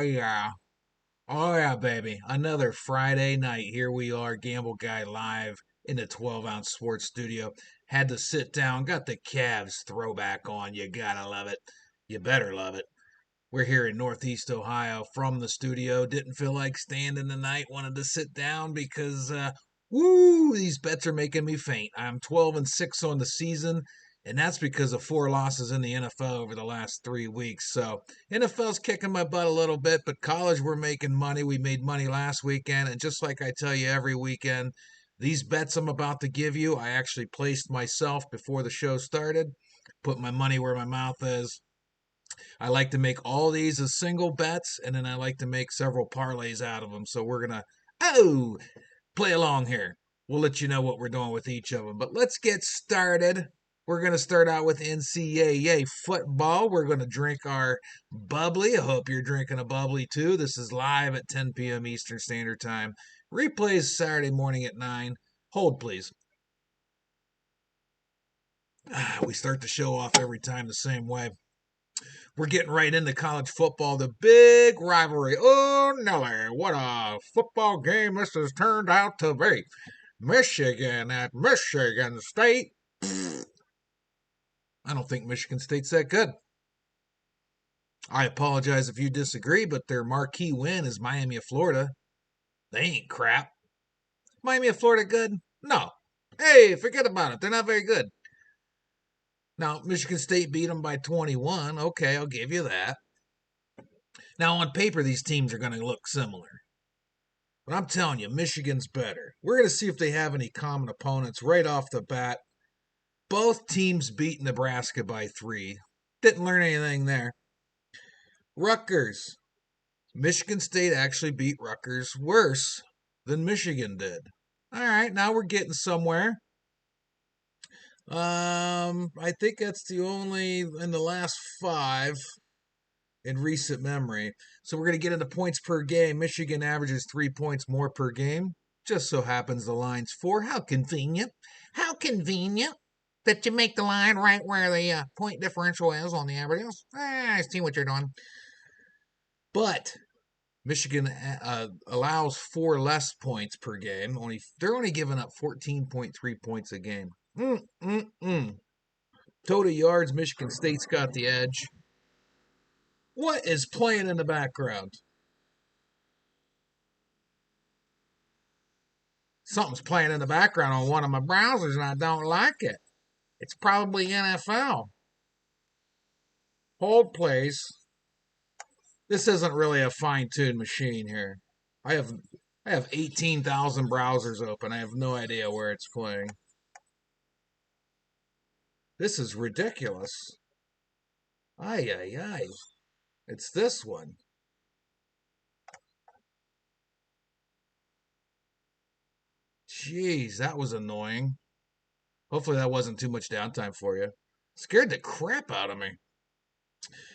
yeah. Oh, yeah, baby. Another Friday night. Here we are, Gamble Guy live in the 12-ounce sports studio. Had to sit down, got the Cavs throwback on. You gotta love it. You better love it. We're here in Northeast Ohio from the studio. Didn't feel like standing tonight. Wanted to sit down because, woo, these bets are making me faint. I'm 12-6 on the season, and that's because of 4 losses in the NFL over the last 3 weeks. So NFL's kicking my butt a little bit, but college we're making money. We made money last weekend, and just like I tell you every weekend, these bets I'm about to give you, I actually placed myself before the show started. Put my money where my mouth is. I like to make all these as single bets, and then I like to make several parlays out of them. So we're gonna play along here. We'll let you know what we're doing with each of them. But let's get started. We're gonna start out with Ncaa football. We're gonna drink our bubbly. I hope you're drinking a bubbly too. This is live at 10 p.m. Eastern Standard Time. Replays Saturday morning at 9. Hold please. We start the show off every time the same way. We're getting right into college football, the big rivalry. Oh, Nelly, what a football game this has turned out to be. Michigan at Michigan State. I don't think Michigan State's that good. I apologize if you disagree, but their marquee win is Miami of Florida. They ain't crap. Miami of Florida good? No. Hey, forget about it. They're not very good. Now, Michigan State beat them by 21. Okay, I'll give you that. Now, on paper, these teams are going to look similar. But I'm telling you, Michigan's better. We're going to see if they have any common opponents right off the bat. Both teams beat Nebraska by 3. Didn't learn anything there. Rutgers. Michigan State actually beat Rutgers worse than Michigan did. All right, now we're getting somewhere. I think that's the only in the last 5 in recent memory. So we're going to get into points per game. Michigan averages 3 points more per game. Just so happens the line's 4. How convenient. How convenient that you make the line right where the point differential is on the averages. I see what you're doing. But Michigan allows 4 less points per game. They're only giving up 14.3 points a game. Total yards, Michigan State's got the edge. What is playing in the background? Something's playing in the background on one of my browsers and I don't like it. It's probably NFL. Hold please. This isn't really a fine-tuned machine here. I have 18,000 browsers open. I have no idea where it's playing. This is ridiculous. Ay, ay, ay. It's this one. Jeez, that was annoying. Hopefully that wasn't too much downtime for you. Scared the crap out of me.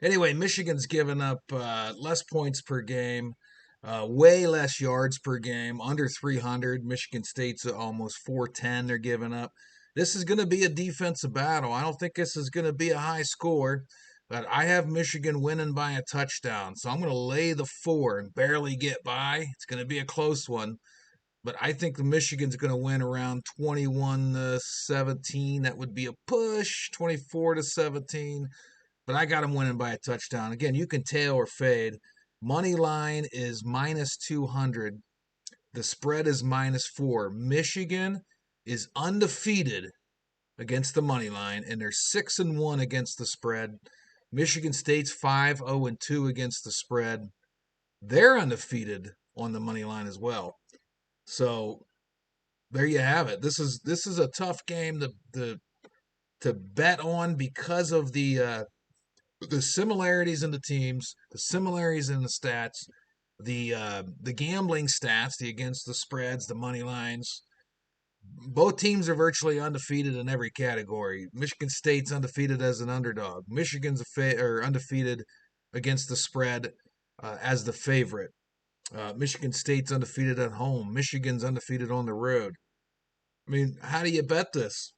Anyway, Michigan's given up less points per game, way less yards per game, under 300. Michigan State's almost 410 they're giving up. This is going to be a defensive battle. I don't think this is going to be a high score, but I have Michigan winning by a touchdown. So I'm going to lay the 4 and barely get by. It's going to be a close one. But I think the Michigan's going to win around 21-17. That would be a push, 24-17. But I got them winning by a touchdown. Again, you can tail or fade. Money line is minus 200. The spread is minus 4. Michigan is undefeated against the money line, and they're 6-1 against the spread. Michigan State's 5-0-2 against the spread. They're undefeated on the money line as well. So there you have it. This is a tough game to bet on because of the similarities in the teams, the similarities in the stats, the gambling stats, the against the spreads, the money lines. Both teams are virtually undefeated in every category. Michigan State's undefeated as an underdog. Michigan's undefeated against the spread as the favorite. Michigan State's undefeated at home. Michigan's undefeated on the road. I mean, how do you bet this?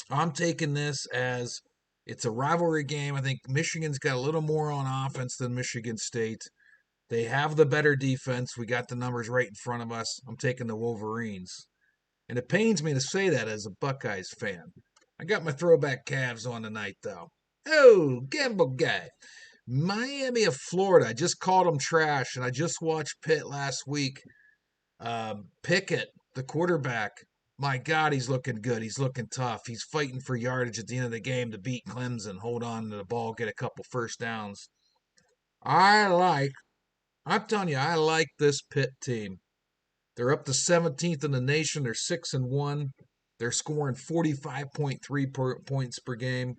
I'm taking this as it's a rivalry game. I think Michigan's got a little more on offense than Michigan State. They have the better defense. We got the numbers right in front of us. I'm taking the Wolverines. And it pains me to say that as a Buckeyes fan. I got my throwback Cavs on tonight, though. Oh, gamble guy. Miami of Florida. I just called them trash, and I just watched Pitt last week. Pickett, the quarterback. My God, he's looking good. He's looking tough. He's fighting for yardage at the end of the game to beat Clemson, hold on to the ball, get a couple first downs. I like, I'm telling you, I like this Pitt team. They're up to 17th in the nation. They're 6-1. They're scoring 45.3 points per game.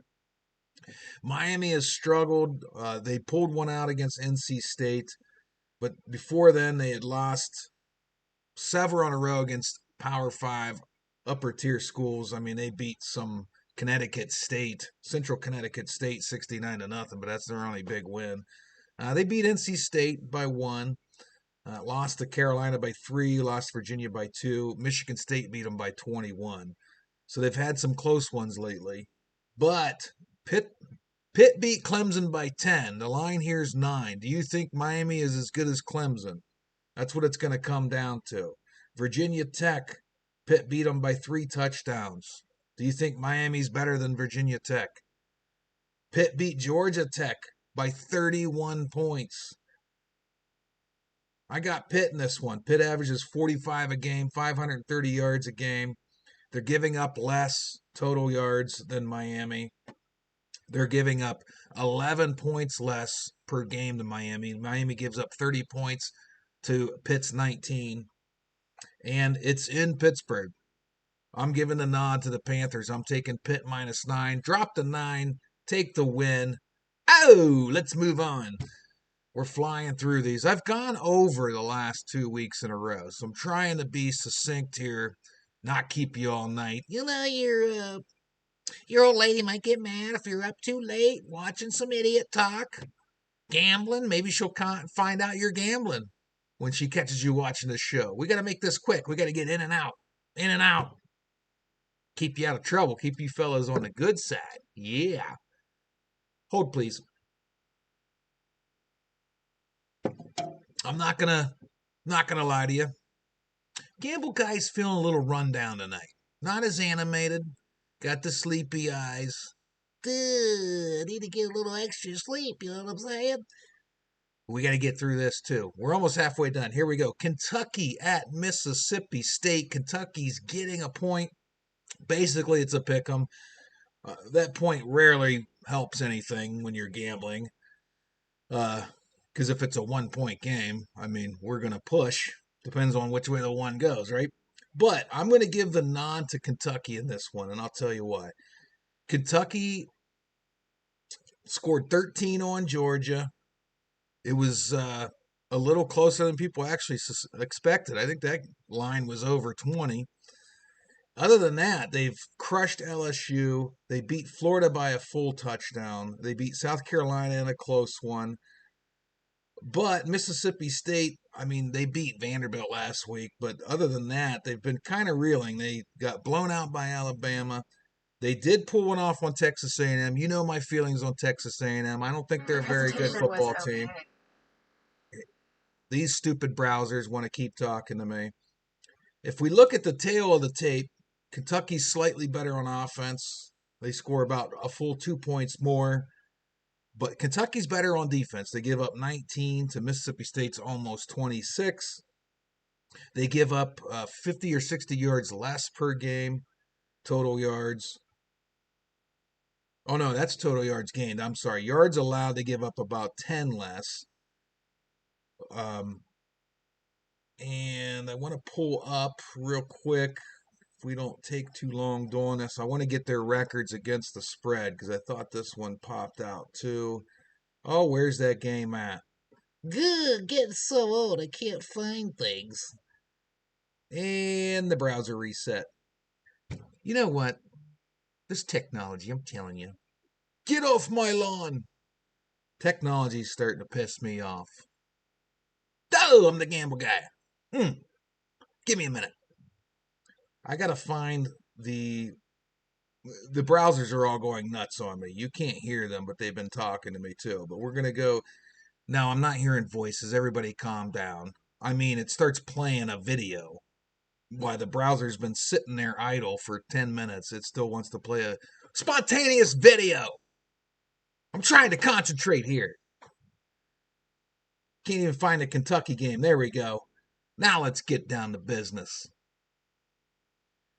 Miami has struggled. They pulled one out against NC State, but before then they had lost several in a row against Power Five upper tier schools. I mean, they beat some Connecticut State, Central Connecticut State, 69-0, but that's their only big win. They beat NC State by 1. Lost to Carolina by 3, lost Virginia by 2. Michigan State beat them by 21. So they've had some close ones lately. But Pitt beat Clemson by 10. The line here is 9. Do you think Miami is as good as Clemson? That's what it's going to come down to. Virginia Tech, Pitt beat them by 3 touchdowns. Do you think Miami's better than Virginia Tech? Pitt beat Georgia Tech by 31 points. I got Pitt in this one. Pitt averages 45 a game, 530 yards a game. They're giving up less total yards than Miami. They're giving up 11 points less per game than Miami. Miami gives up 30 points to Pitt's 19. And it's in Pittsburgh. I'm giving the nod to the Panthers. I'm taking Pitt -9. Drop the 9. Take the win. Oh, let's move on. We're flying through these. I've gone over the last 2 weeks in a row, so I'm trying to be succinct here, not keep you all night. You know, your old lady might get mad if you're up too late watching some idiot talk, gambling. Maybe she'll find out you're gambling when she catches you watching this show. We got to make this quick. We got to get in and out, in and out. Keep you out of trouble. Keep you fellas on the good side. Yeah. Hold, please. I'm not gonna lie to you. Gamble guy's feeling a little run down tonight. Not as animated. Got the sleepy eyes. I need to get a little extra sleep, you know what I'm saying? We got to get through this too. We're almost halfway done. Here we go. Kentucky at Mississippi State. Kentucky's getting a point. Basically, it's a pick 'em. That point rarely helps anything when you're gambling. Because if it's a 1 point game, I mean, we're going to push. Depends on which way the one goes, right? But I'm going to give the nod to Kentucky in this one, and I'll tell you why. Kentucky scored 13 on Georgia. It was a little closer than people actually expected. I think that line was over 20. Other than that, they've crushed LSU. They beat Florida by a full touchdown. They beat South Carolina in a close one. But Mississippi State, I mean, they beat Vanderbilt last week. But other than that, they've been kind of reeling. They got blown out by Alabama. They did pull one off on Texas A&M. You know my feelings on Texas A&M. I don't think they're a very good football team. These stupid browsers want to keep talking to me. If we look at the tail of the tape, Kentucky's slightly better on offense. They score about a full 2 points more. But Kentucky's better on defense. They give up 19 to Mississippi State's almost 26. They give up 50 or 60 yards less per game, total yards. Oh, no, that's total yards gained. I'm sorry. Yards allowed, they give up about 10 less. And I want to pull up real quick, if we don't take too long doing this. I want to get their records against the spread because I thought this one popped out too. Oh, where's that game at? Good, getting so old I can't find things. And the browser reset. You know what? This technology, I'm telling you. Get off my lawn! Technology's starting to piss me off. Oh, I'm the gamble guy. Give me a minute. I gotta find the browsers are all going nuts on me. You can't hear them, but they've been talking to me too. But we're gonna go No, I'm not hearing voices. Everybody calm down. I mean, it starts playing a video. While the browser's been sitting there idle for 10 minutes, it still wants to play a spontaneous video. I'm trying to concentrate here. Can't even find a Kentucky game. There we go. Now let's get down to business.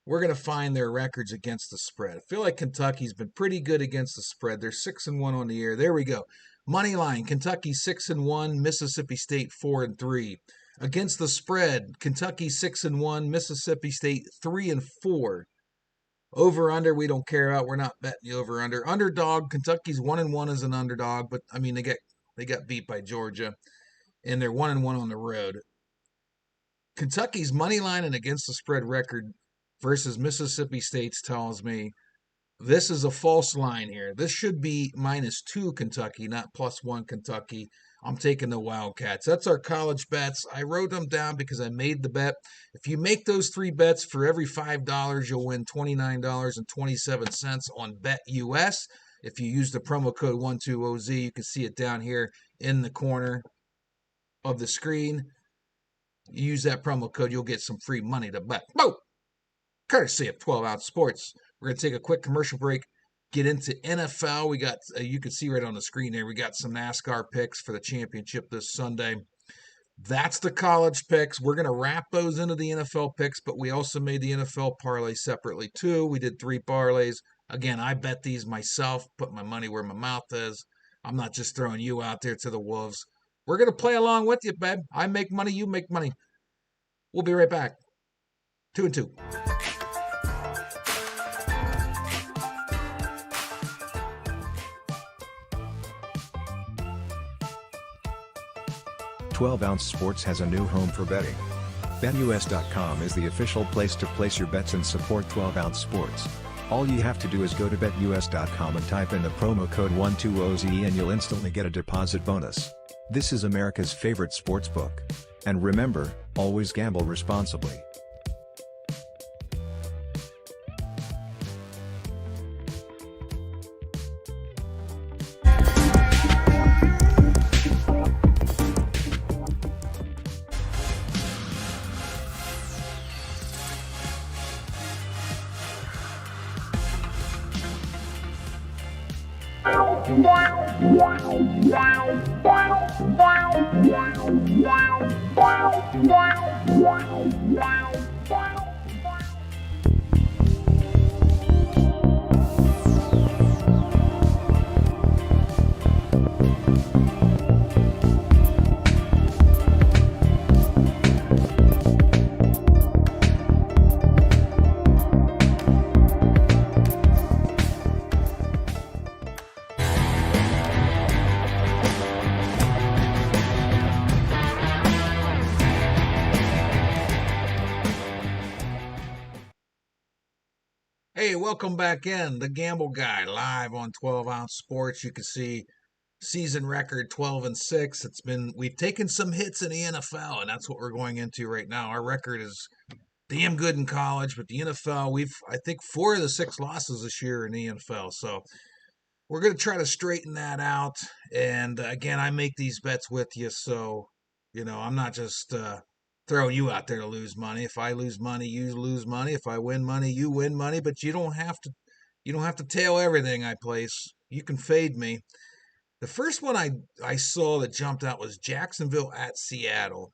We're going to find their records against the spread. I feel like Kentucky's been pretty good against the spread. They're 6-1 on the year. There we go. Money line, Kentucky 6-1, Mississippi State 4-3. Against the spread, Kentucky 6-1, Mississippi State 3-4. Over under, we don't care about. We're not betting the over under. Underdog, Kentucky's 1-1 as an underdog, but I mean they got beat by Georgia, and they're 1-1 on the road. Kentucky's money line and against the spread record versus Mississippi State's tells me this is a false line here. This should be -2 Kentucky, not +1 Kentucky. I'm taking the Wildcats. That's our college bets. I wrote them down because I made the bet. If you make those 3 bets, for every $5, you'll win $29.27 on BetUS. If you use the promo code 12OZ, you can see it down here in the corner of the screen. You use that promo code, you'll get some free money to bet. Boom! Courtesy of 12-Ounce Sports. We're going to take a quick commercial break, get into NFL. We got, you can see right on the screen there, we got some NASCAR picks for the championship this Sunday. That's the college picks. We're going to wrap those into the NFL picks, but we also made the NFL parlay separately too. We did 3 parlays. Again, I bet these myself, put my money where my mouth is. I'm not just throwing you out there to the wolves. We're going to play along with you, babe. I make money, you make money. We'll be right back. 2 and 2. Twelve-Ounce Sports has a new home for betting. BetUS.com is the official place to place your bets and support 12-Ounce Sports. All you have to do is go to BetUS.com and type in the promo code 12OZ and you'll instantly get a deposit bonus. This is America's favorite sports book. And remember, always gamble responsibly. Hey, welcome back in. The Gamble Guy live on 12-Ounce Sports. You can see season record 12-6. We've taken some hits in the NFL, and that's what we're going into right now. Our record is damn good in college, but the NFL, I think 4 of the 6 losses this year in the NFL. So we're going to try to straighten that out. And again, I make these bets with you, so I'm not just throwing you out there to lose money. If I lose money, you lose money. If I win money, you win money. But you don't have to tail everything I place. You can fade me. The first one I saw that jumped out was Jacksonville at Seattle.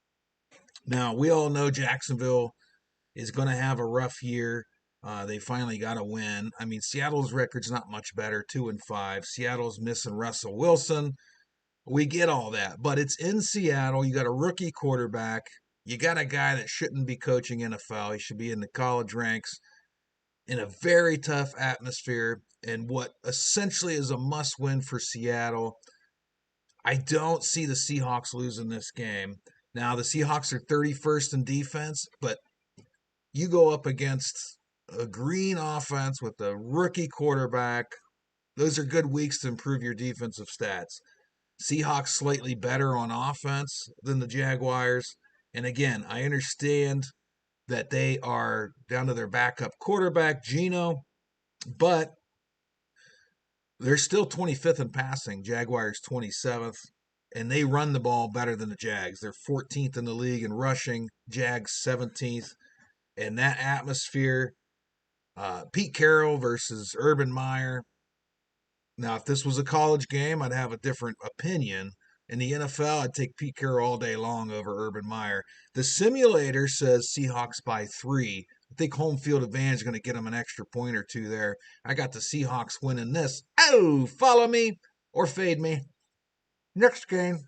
Now, we all know Jacksonville is going to have a rough year. They finally got a win. I mean, Seattle's record's not much better, 2-5. Seattle's missing Russell Wilson. We get all that, but it's in Seattle. You got a rookie quarterback. You got a guy that shouldn't be coaching NFL. He should be in the college ranks in a very tough atmosphere and what essentially is a must-win for Seattle. I don't see the Seahawks losing this game. Now, the Seahawks are 31st in defense, but you go up against a green offense with a rookie quarterback. Those are good weeks to improve your defensive stats. Seahawks slightly better on offense than the Jaguars. And again, I understand that they are down to their backup quarterback, Geno, but they're still 25th in passing. Jaguars 27th. and they run the ball better than the Jags. They're 14th in the league in rushing, Jags 17th. And that atmosphere, Pete Carroll versus Urban Meyer. Now, if this was a college game, I'd have a different opinion. In the NFL, I'd take Pete Carroll all day long over Urban Meyer. The simulator says Seahawks by 3. I think home field advantage is going to get them an extra point or two there. I got the Seahawks winning this. Oh, follow me or fade me. Next game.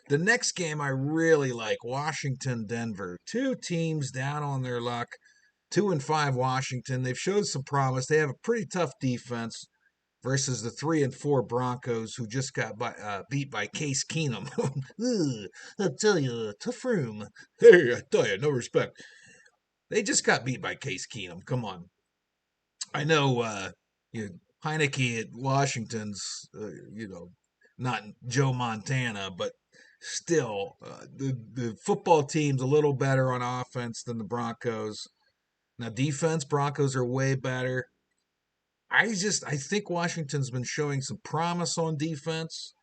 The next game I really like, Washington, Denver. Two teams down on their luck. 2-5 Washington. They've showed some promise. They have a pretty tough defense versus the 3-4 Broncos, who just got beat by Case Keenum. I'll tell you, tough room. Hey, I tell you, no respect. They just got beat by Case Keenum. Come on. I know, Heineke at Washington's, not Joe Montana, but still, the football team's a little better on offense than the Broncos. Now, defense, Broncos are way better. I think Washington's been showing some promise on defense,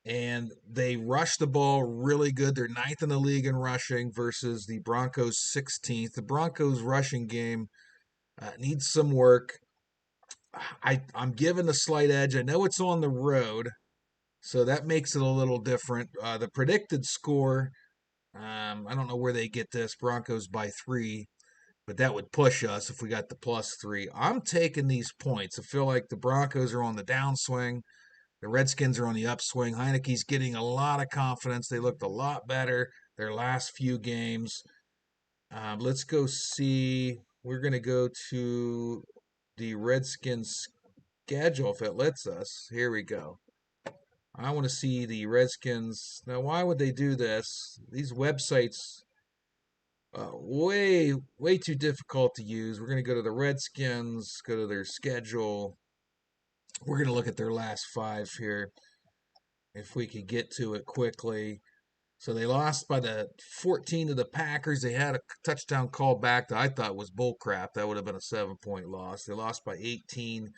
and they rush the ball really good. They're ninth in the league in rushing versus the Broncos 16th. The Broncos rushing game needs some work. I'm given a slight edge. I know it's on the road, so that makes it a little different. The predicted score, I don't know where they get this. Broncos by 3. But that would push us if we got the +3. I'm taking these points. I feel like the Broncos are on the downswing. The Redskins are on the upswing. Heineke's getting a lot of confidence. They looked a lot better their last few games. Let's go see. We're going to go to the Redskins schedule if it lets us. Here we go. I want to see the Redskins. Now, why would they do this? These websites way too difficult to use. We're going to go to the Redskins, go to their schedule. We're going to look at their last 5 here, if we could get to it quickly. So they lost by the 14 to the Packers. They had a touchdown call back that I thought was bullcrap. That would have been a 7-point loss. They lost by 18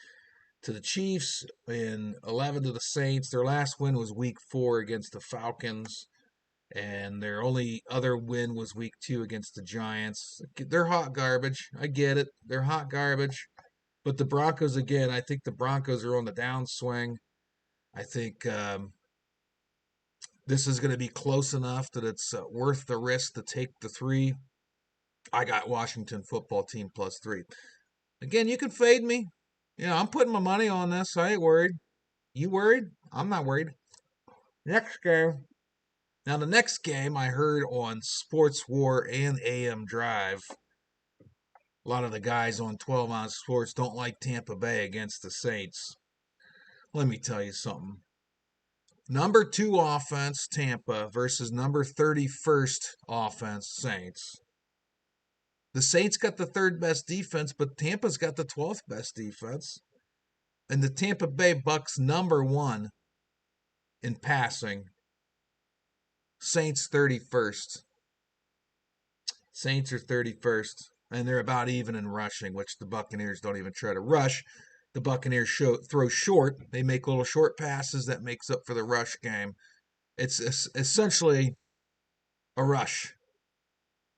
to the Chiefs and 11 to the Saints. Their last win was week 4 against the Falcons. And their only other win was week 2 against the Giants. They're hot garbage. I get it. They're hot garbage. But the Broncos, again, I think the Broncos are on the downswing. I think this is going to be close enough that it's worth the risk to take the 3. I got Washington football team +3. Again, you can fade me. I'm putting my money on this. I ain't worried. You worried? I'm not worried. Next game. Now, the next game I heard on Sports War and AM Drive, a lot of the guys on 12 Ounce Sports don't like Tampa Bay against the Saints. Let me tell you something. Number 2 offense, Tampa, versus number 31st offense, Saints. The Saints got the 3rd best defense, but Tampa's got the 12th best defense. And the Tampa Bay Bucks number 1 in passing. Saints 31st. Saints are 31st, and they're about even in rushing, which the Buccaneers don't even try to rush. The Buccaneers throw short. They make little short passes that makes up for the rush game. It's essentially a rush.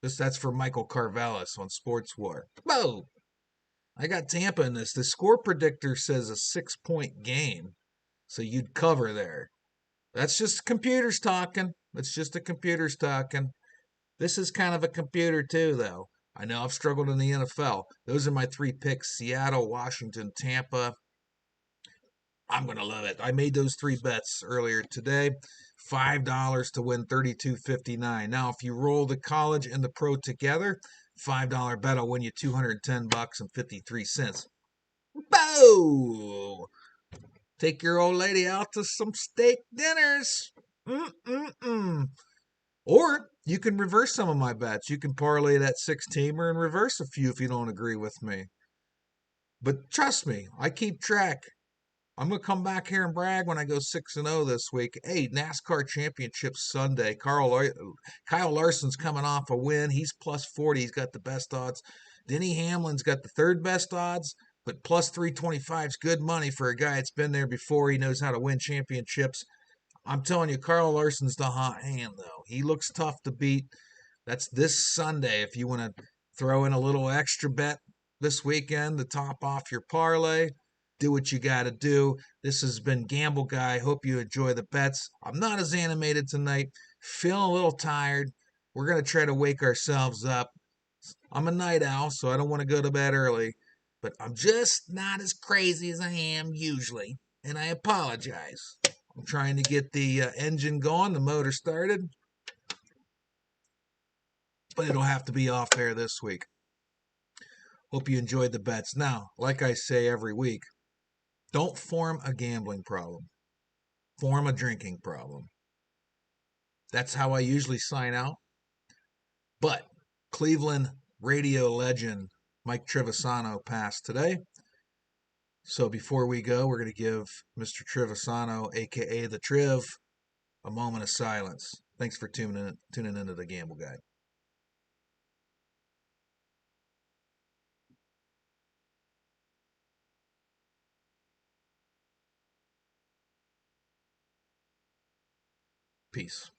That's for Michael Carvelis on Sports War. Whoa! I got Tampa in this. The score predictor says a 6-point game, so you'd cover there. That's just computers talking. That's just the computers talking. This is kind of a computer too, though. I know I've struggled in the NFL. Those are my 3 picks: Seattle, Washington, Tampa. I'm going to love it. I made those 3 bets earlier today. $5 to win $32.59. Now, if you roll the college and the pro together, $5 bet will win you $210.53. Boom! Take your old lady out to some steak dinners. Or you can reverse some of my bets. You can parlay that 6-teamer and reverse a few if you don't agree with me. But trust me, I keep track. I'm going to come back here and brag when I go 6-0 this week. Hey, NASCAR Championship Sunday. Kyle Larson's coming off a win. He's +40. He's got the best odds. Denny Hamlin's got the 3rd best odds, but +325 is good money for a guy that's been there before. He knows how to win championships. I'm telling you, Carl Larson's the hot hand, though. He looks tough to beat. That's this Sunday. If you want to throw in a little extra bet this weekend to top off your parlay, do what you got to do. This has been Gamble Guy. Hope you enjoy the bets. I'm not as animated tonight. Feeling a little tired. We're going to try to wake ourselves up. I'm a night owl, so I don't want to go to bed early, but I'm just not as crazy as I am usually, and I apologize. I'm trying to get the engine going, the motor started, but it'll have to be off air this week. Hope you enjoyed the bets. Now, like I say every week, don't form a gambling problem, form a drinking problem. That's how I usually sign out. But Cleveland radio legend Mike Trevisano passed today. So before we go, we're going to give Mr. Trevisano, aka the Triv, a moment of silence. Thanks for tuning into the Gamble Guy. Peace.